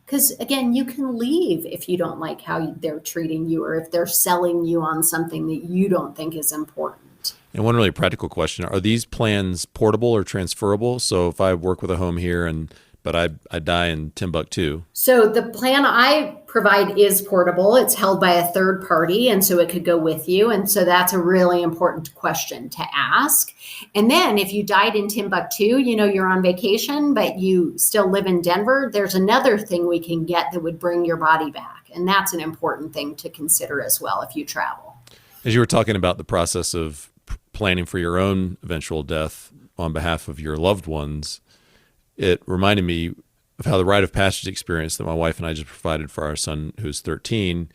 Because again, you can leave if you don't like how they're treating you or if they're selling you on something that you don't think is important.
And one really practical question, are these plans portable or transferable? So if I work with a home here but I die in Timbuktu.
So the plan I provide is portable. It's held by a third party, and so it could go with you. And so that's a really important question to ask. And then if you died in Timbuktu, you're on vacation, but you still live in Denver, there's another thing we can get that would bring your body back. And that's an important thing to consider as well if you travel.
As you were talking about the process of planning for your own eventual death on behalf of your loved ones, it reminded me of how the rite of passage experience that my wife and I just provided for our son, who's 13,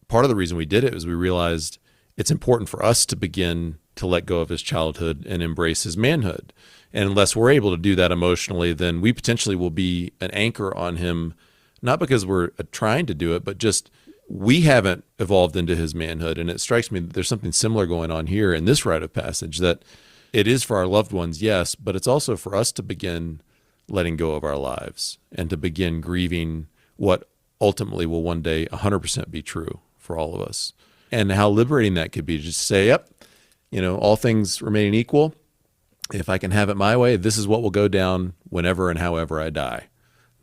part of the reason we did it was we realized it's important for us to begin to let go of his childhood and embrace his manhood. And unless we're able to do that emotionally, then we potentially will be an anchor on him, not because we're trying to do it, but just we haven't evolved into his manhood. And it strikes me that there's something similar going on here in this rite of passage, that it is for our loved ones, yes, but it's also for us to begin letting go of our lives and to begin grieving what ultimately will one day 100% be true for all of us. And how liberating that could be to just say, yep, all things remaining equal, if I can have it my way, this is what will go down whenever and however I die.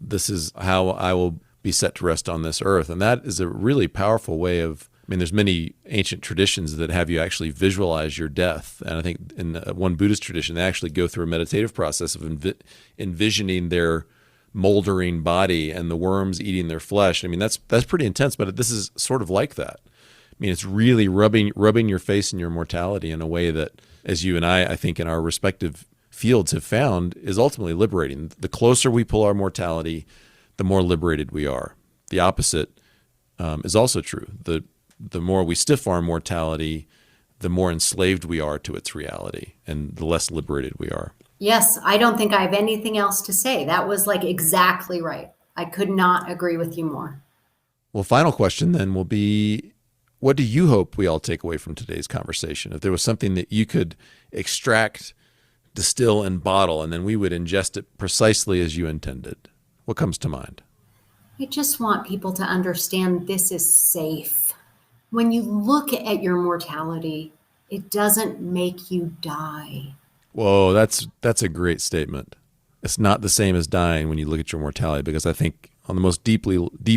This is how I will be set to rest on this earth. And that is a really powerful way of, there's many ancient traditions that have you actually visualize your death. And I think in one Buddhist tradition, they actually go through a meditative process of envisioning their moldering body and the worms eating their flesh. That's pretty intense, but this is sort of like that. It's really rubbing your face in your mortality in a way that, as you and I think in our respective fields have found, is ultimately liberating. The closer we pull our mortality, the more liberated we are. The opposite is also true. The more we stiff our mortality, the more enslaved we are to its reality and the less liberated we are.
Yes, I don't think I have anything else to say. That was exactly right. I could not agree with you more.
Well, final question then will be, what do you hope we all take away from today's conversation? If there was something that you could extract, distill, and bottle, and then we would ingest it precisely as you intended, what comes to mind?
I just want people to understand this is safe. When you look at your mortality, it doesn't make you die.
Whoa, that's a great statement. It's not the same as dying when you look at your mortality, because I think on the most deep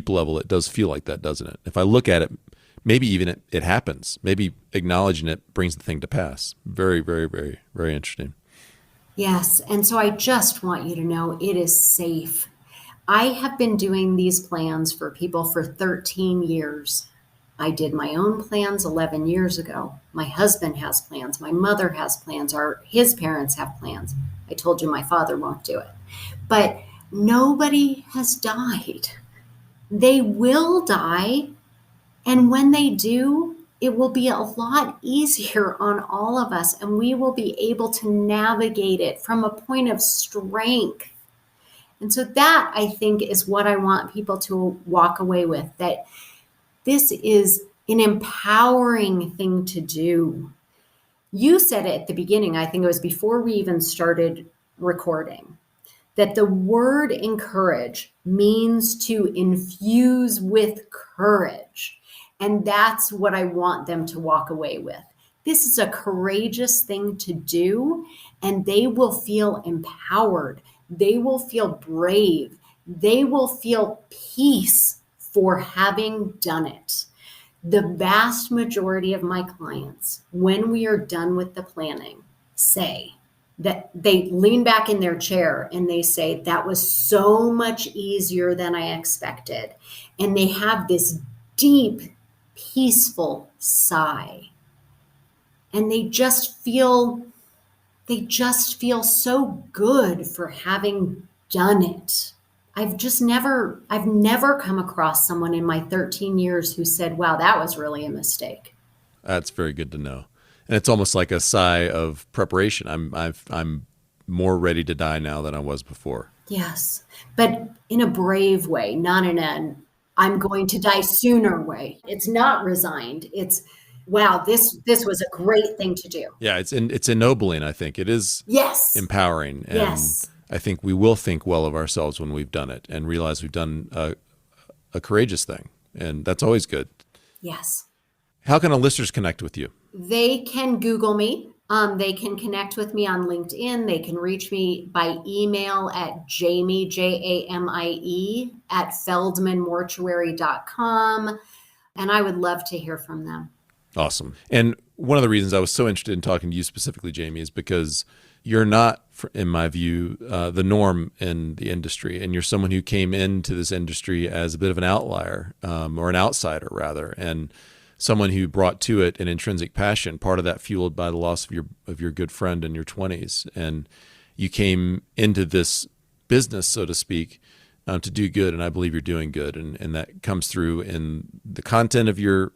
level, it does feel like that, doesn't it? If I look at it, maybe even it happens. Maybe acknowledging it brings the thing to pass. Very, very, very, very interesting.
Yes, and so I just want you to know it is safe. I have been doing these plans for people for 13 years. I did my own plans 11 years ago. My husband has plans. My mother has plans. His parents have plans. I told you my father won't do it. But nobody has died. They will die. And when they do, it will be a lot easier on all of us. And we will be able to navigate it from a point of strength. And so that, I think, is what I want people to walk away with, that this is an empowering thing to do. You said it at the beginning, I think it was before we even started recording, that the word encourage means to infuse with courage. And that's what I want them to walk away with. This is a courageous thing to do, and they will feel empowered. They will feel brave. They will feel peace for having done it. The vast majority of my clients, when we are done with the planning, say, that they lean back in their chair and they say, that was so much easier than I expected. And they have this deep, peaceful sigh. And they just feel so good for having done it. I've never come across someone in my 13 years who said, wow, that was really a mistake.
That's very good to know. And it's almost like a sigh of preparation. I'm more ready to die now than I was before.
Yes, but in a brave way, not in an I'm going to die sooner way. It's not resigned. It's, wow, this was a great thing to do.
Yeah, it's ennobling, I think. It is empowering. And
yes.
I think we will think well of ourselves when we've done it and realize we've done a courageous thing. And that's always good.
Yes.
How can our listeners connect with you?
They can Google me. They can connect with me on LinkedIn. They can reach me by email at Jamie, Jamie, at feldmanmortuary.com. And I would love to hear from them.
Awesome. And one of the reasons I was so interested in talking to you specifically, Jamie, is because you're not, in my view, the norm in the industry. And you're someone who came into this industry as a bit of an outlier, or an outsider, rather. And someone who brought to it an intrinsic passion, part of that fueled by the loss of your good friend in your 20s. And you came into this business, so to speak, to do good, and I believe you're doing good. And that comes through in the content of your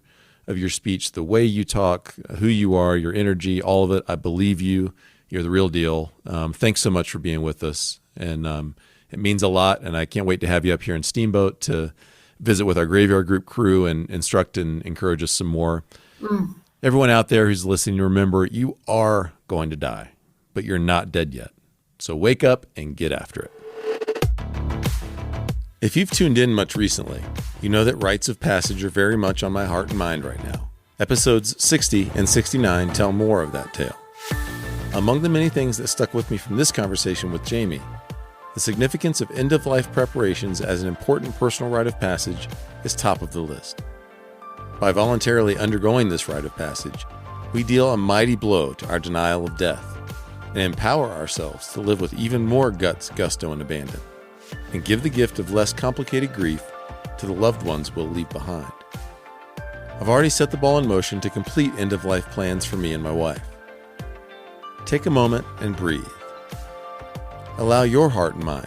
speech, the way you talk, who you are, your energy, all of it. I believe you. You're the real deal. Thanks so much for being with us. And it means a lot, and I can't wait to have you up here in Steamboat to visit with our Graveyard Group crew and instruct and encourage us some more. Everyone out there who's listening, remember, you are going to die, but you're not dead yet. So wake up and get after it. If you've tuned in much recently, you know that rites of passage are very much on my heart and mind right now. Episodes 60 and 69 tell more of that tale. Among the many things that stuck with me from this conversation with Jamie, the significance of end-of-life preparations as an important personal rite of passage is top of the list. By voluntarily undergoing this rite of passage, we deal a mighty blow to our denial of death and empower ourselves to live with even more guts, gusto, and abandon, and give the gift of less complicated grief to the loved ones we'll leave behind. I've already set the ball in motion to complete end-of-life plans for me and my wife. Take a moment and breathe. Allow your heart and mind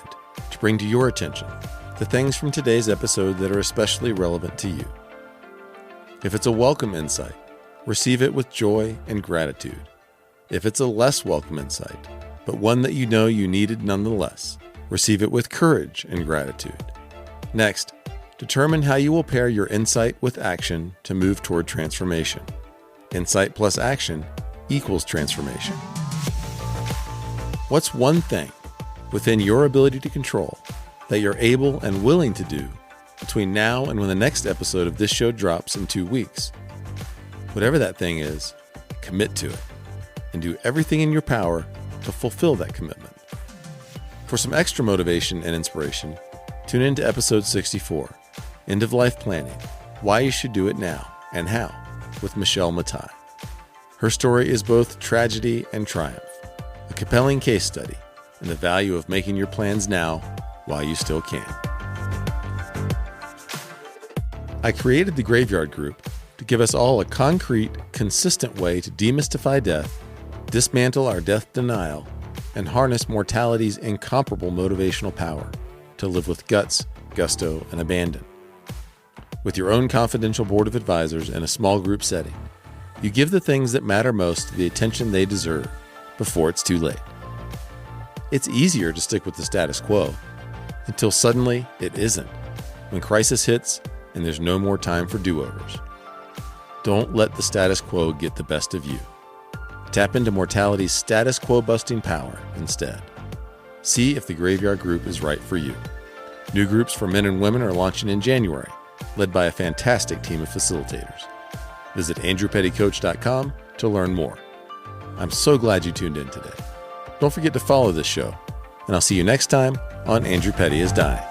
to bring to your attention the things from today's episode that are especially relevant to you. If it's a welcome insight, receive it with joy and gratitude. If it's a less welcome insight, but one that you know you needed nonetheless, receive it with courage and gratitude. Next, determine how you will pair your insight with action to move toward transformation. Insight plus action equals transformation. What's one thing within your ability to control that you're able and willing to do between now and when the next episode of this show drops in 2 weeks? Whatever that thing is, commit to it and do everything in your power to fulfill that commitment. For some extra motivation and inspiration, tune in to episode 64, End of Life Planning, Why You Should Do It Now and How, with Michelle Matai. Her story is both tragedy and triumph, a compelling case study in the value of making your plans now while you still can. I created the Graveyard Group to give us all a concrete, consistent way to demystify death, dismantle our death denial, and harness mortality's incomparable motivational power to live with guts, gusto, and abandon. With your own confidential board of advisors in a small group setting, you give the things that matter most the attention they deserve before it's too late. It's easier to stick with the status quo until suddenly it isn't, when crisis hits and there's no more time for do-overs. Don't let the status quo get the best of you. Tap into mortality's status quo-busting power instead. See if the Graveyard Group is right for you. New groups for men and women are launching in January, led by a fantastic team of facilitators. Visit andrewpettycoach.com to learn more. I'm so glad you tuned in today. Don't forget to follow this show, and I'll see you next time on Andrew Petty is Dying.